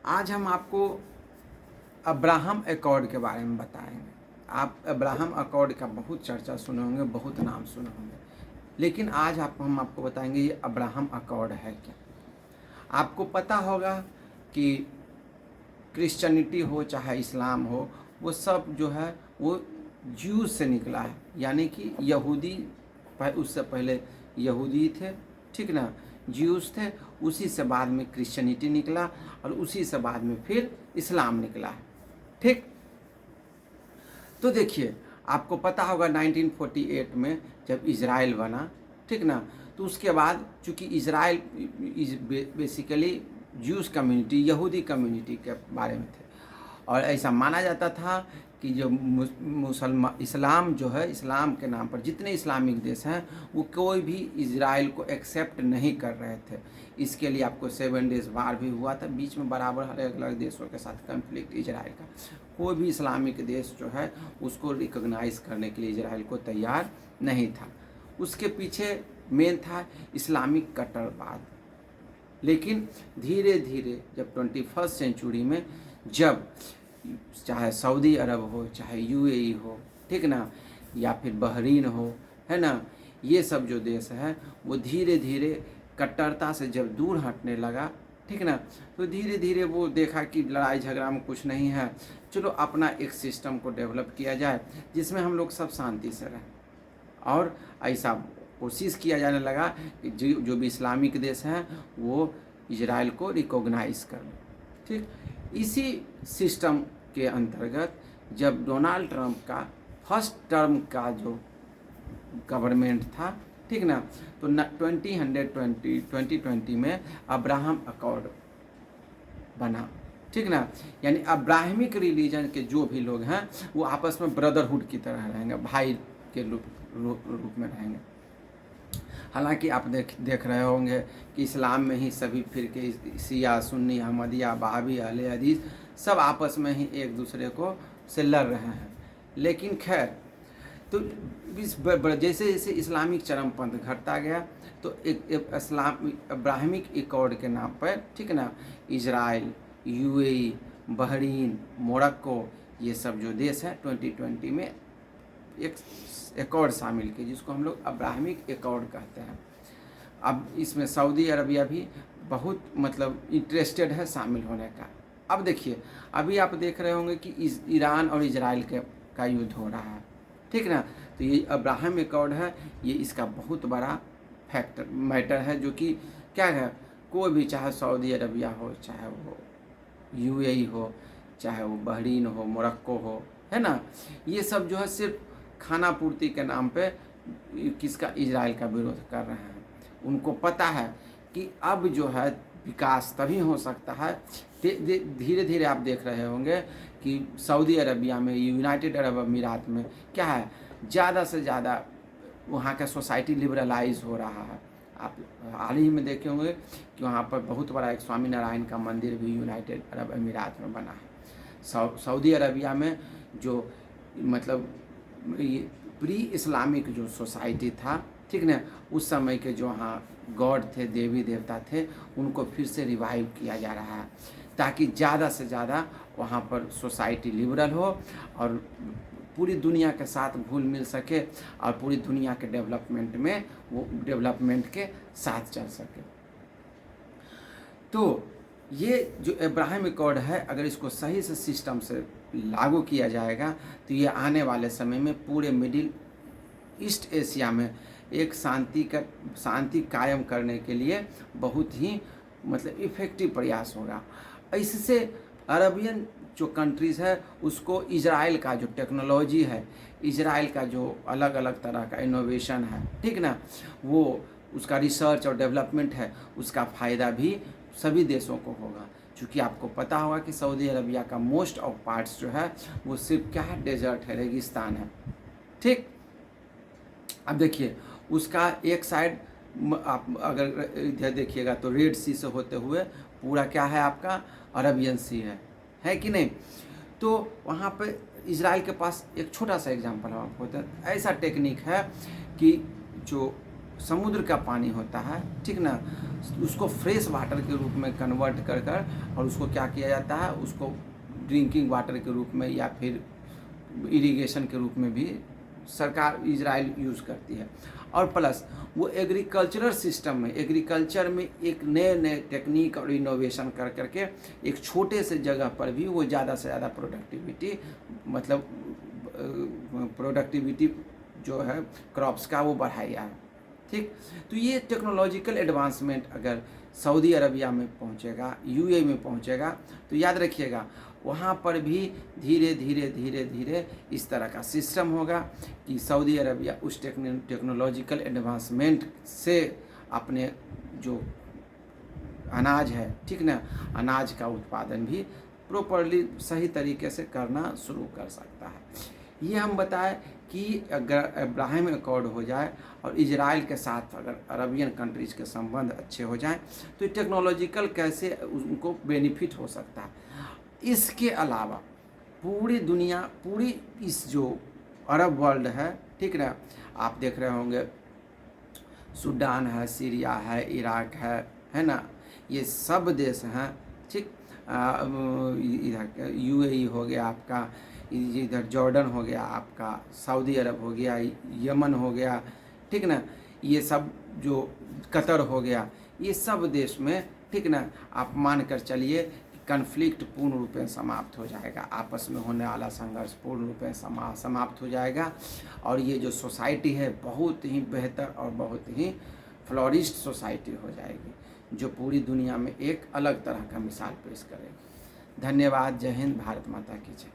आज हम आपको अब्राहम अकॉर्ड के बारे में बताएंगे। आप अब्राहम अकॉर्ड का बहुत चर्चा सुने होंगे, बहुत नाम सुने होंगे, लेकिन आज हम आपको बताएंगे ये अब्राहम अकॉर्ड है क्या। आपको पता होगा कि क्रिश्चियनिटी हो चाहे इस्लाम हो, वो सब जो है वो ज्यूज से निकला है, यानी कि यहूदी, उससे पहले यहूदी थे, ठीक ना, ज्यूज थे, उसी से बाद में क्रिश्चियनिटी निकला और उसी से बाद में फिर इस्लाम निकला है, ठीक। तो देखिए, आपको पता होगा 1948 में जब इजराइल बना, ठीक ना, तो उसके बाद चूँकि इजराइल बेसिकली ज्यूज कम्युनिटी, यहूदी कम्युनिटी के बारे में थे, और ऐसा माना जाता था कि जो इस्लाम जो है, इस्लाम के नाम पर जितने इस्लामिक देश हैं वो कोई भी इजराइल को एक्सेप्ट नहीं कर रहे थे। इसके लिए आपको 7 डेज़ वार भी हुआ था, बीच में बराबर अलग अलग देशों के साथ कन्फ्लिक्ट। इजराइल का कोई भी इस्लामिक देश जो है उसको रिकॉग्नाइज करने के लिए इजराइल को तैयार नहीं था। उसके पीछे मेन था इस्लामिक कट्टरवाद। लेकिन धीरे धीरे जब 21st सेंचुरी में, जब चाहे सऊदी अरब हो, चाहे यूएई हो, ठीक ना, या फिर बहरीन हो, है ना, ये सब जो देश है वो धीरे धीरे कट्टरता से जब दूर हटने लगा, ठीक ना, तो धीरे धीरे वो देखा कि लड़ाई झगड़ा में कुछ नहीं है, चलो अपना एक सिस्टम को डेवलप किया जाए जिसमें हम लोग सब शांति से रहें। और ऐसा कोशिश किया जाने लगा कि जो भी इस्लामिक देश हैं वो इजराइल को रिकॉग्नाइज कर लें, ठीक। इसी सिस्टम के अंतर्गत जब डोनाल्ड ट्रंप का फर्स्ट टर्म का जो गवर्नमेंट था, ठीक ना, तो 2020 में अब्राहम अकॉर्ड बना, ठीक ना, यानी अब्राहमिक रिलीजन के जो भी लोग हैं वो आपस में ब्रदरहुड की तरह रहेंगे, भाई के रूप में रहेंगे। हालांकि आप देख रहे होंगे कि इस्लाम में ही सभी फिरके, शिया, सुन्नी, अहमदिया, वहाबी, अहले हदीस, सब आपस में ही एक दूसरे को से लड़ रहे हैं। लेकिन खैर, तो जैसे जैसे इस्लामिक चरमपंथ घटता गया तो एक अब्राहमिक अकॉर्ड के नाम पर, ठीक ना, इजराइल, यूएई, बहरीन, मोरक्को, ये सब जो देश है 2020 में एक अकॉर्ड शामिल किए जिसको हम लोग अब्राहमिक अकॉर्ड कहते हैं। अब इसमें सऊदी अरबिया भी बहुत इंटरेस्टेड है शामिल होने का। अब देखिए, अभी आप देख रहे होंगे कि ईरान और इजराइल का युद्ध हो रहा है, ठीक ना, तो ये अब्राहम अकॉर्ड है, ये इसका बहुत बड़ा मैटर है, जो कि क्या है, कोई भी चाहे सऊदी अरबिया हो, चाहे वो यूएई हो, चाहे वो बहरीन हो, मोरक्को हो, है ना, ये सब जो है सिर्फ खाना पूर्ति के नाम पे किसका, इजराइल का विरोध कर रहे हैं। उनको पता है कि अब जो है विकास तभी हो सकता है, धीरे धीरे आप देख रहे होंगे कि सऊदी अरबिया में, यूनाइटेड अरब अमीरात में क्या है, ज़्यादा से ज़्यादा वहाँ का सोसाइटी लिबरलाइज हो रहा है। आप हाल ही में देखे होंगे कि वहाँ पर बहुत बड़ा एक स्वामी नारायण का मंदिर भी यूनाइटेड अरब अमीरात में बना है। सऊदी अरबिया में जो प्री इस्लामिक जो सोसाइटी था, ठीक ना, उस समय के जो वहाँ गॉड थे, देवी देवता थे, उनको फिर से रिवाइव किया जा रहा है ताकि ज़्यादा से ज़्यादा वहाँ पर सोसाइटी लिबरल हो और पूरी दुनिया के साथ घुल मिल सके और पूरी दुनिया के डेवलपमेंट में वो डेवलपमेंट के साथ चल सके। तो ये जो अब्राहम अकॉर्ड है, अगर इसको सही से सिस्टम से लागू किया जाएगा तो ये आने वाले समय में पूरे मिडिल ईस्ट एशिया में एक शांति कायम करने के लिए बहुत ही इफ़ेक्टिव प्रयास होगा। इससे अरबियन जो कंट्रीज़ है उसको इजराइल का जो टेक्नोलॉजी है, इजराइल का जो अलग अलग तरह का इनोवेशन है, ठीक ना, वो उसका रिसर्च और डेवलपमेंट है, उसका फ़ायदा भी सभी देशों को होगा। क्योंकि आपको पता होगा कि सऊदी अरबिया का मोस्ट ऑफ पार्ट्स जो है वो सिर्फ क्या है, डेजर्ट है, रेगिस्तान है, ठीक। अब देखिए, उसका एक साइड आप अगर इधर देखिएगा तो रेड सी से होते हुए पूरा क्या है, आपका अरबियन सी है कि नहीं। तो वहाँ पे इजराइल के पास एक छोटा सा एग्जांपल हम आपको होता है, ऐसा टेक्निक है कि जो समुद्र का पानी होता है, ठीक ना, उसको फ्रेश वाटर के रूप में कन्वर्ट कर कर और उसको क्या किया जाता है, उसको ड्रिंकिंग वाटर के रूप में या फिर इरिगेशन के रूप में भी सरकार इजराइल यूज़ करती है। और प्लस वो एग्रीकल्चरल सिस्टम में, एग्रीकल्चर में एक नए नए टेक्निक और इनोवेशन कर करके एक छोटे से जगह पर भी वो ज़्यादा से ज़्यादा प्रोडक्टिविटी, मतलब प्रोडक्टिविटी जो है क्रॉप्स का वो बढ़ाया है, ठीक। तो ये टेक्नोलॉजिकल एडवांसमेंट अगर सऊदी अरबिया में पहुंचेगा, यूएई में पहुंचेगा, तो याद रखिएगा वहाँ पर भी धीरे धीरे धीरे धीरे इस तरह का सिस्टम होगा कि सऊदी अरबिया उस टेक्नोलॉजिकल एडवांसमेंट से अपने जो अनाज है, ठीक ना, अनाज का उत्पादन भी प्रॉपरली सही तरीके से करना शुरू कर सकता है। ये हम बताएं कि अगर अब्राहम अकॉर्ड हो जाए और इजराइल के साथ अगर अरबियन कंट्रीज़ के संबंध अच्छे हो जाएं तो टेक्नोलॉजिकल कैसे उनको बेनिफिट हो सकता है। इसके अलावा पूरी दुनिया, पूरी इस जो अरब वर्ल्ड है, ठीक ना, आप देख रहे होंगे सूडान है, सीरिया है, इराक है ना, ये सब देश हैं, ठीक। इधर यूएई हो गया आपका, इधर जॉर्डन हो गया आपका, सऊदी अरब हो गया, यमन हो गया, ठीक ना, ये सब जो कतर हो गया, ये सब देश में, ठीक ना, आप मान कर चलिए कि कन्फ्लिक्ट पूर्ण रूप से समाप्त हो जाएगा, आपस में होने वाला संघर्ष पूर्ण रूप से समाप्त हो जाएगा और ये जो सोसाइटी है बहुत ही बेहतर और बहुत ही फ्लोरिश्ड सोसाइटी हो जाएगी जो पूरी दुनिया में एक अलग तरह का मिसाल पेश करेगी। धन्यवाद। जय हिंद। भारत माता की जय।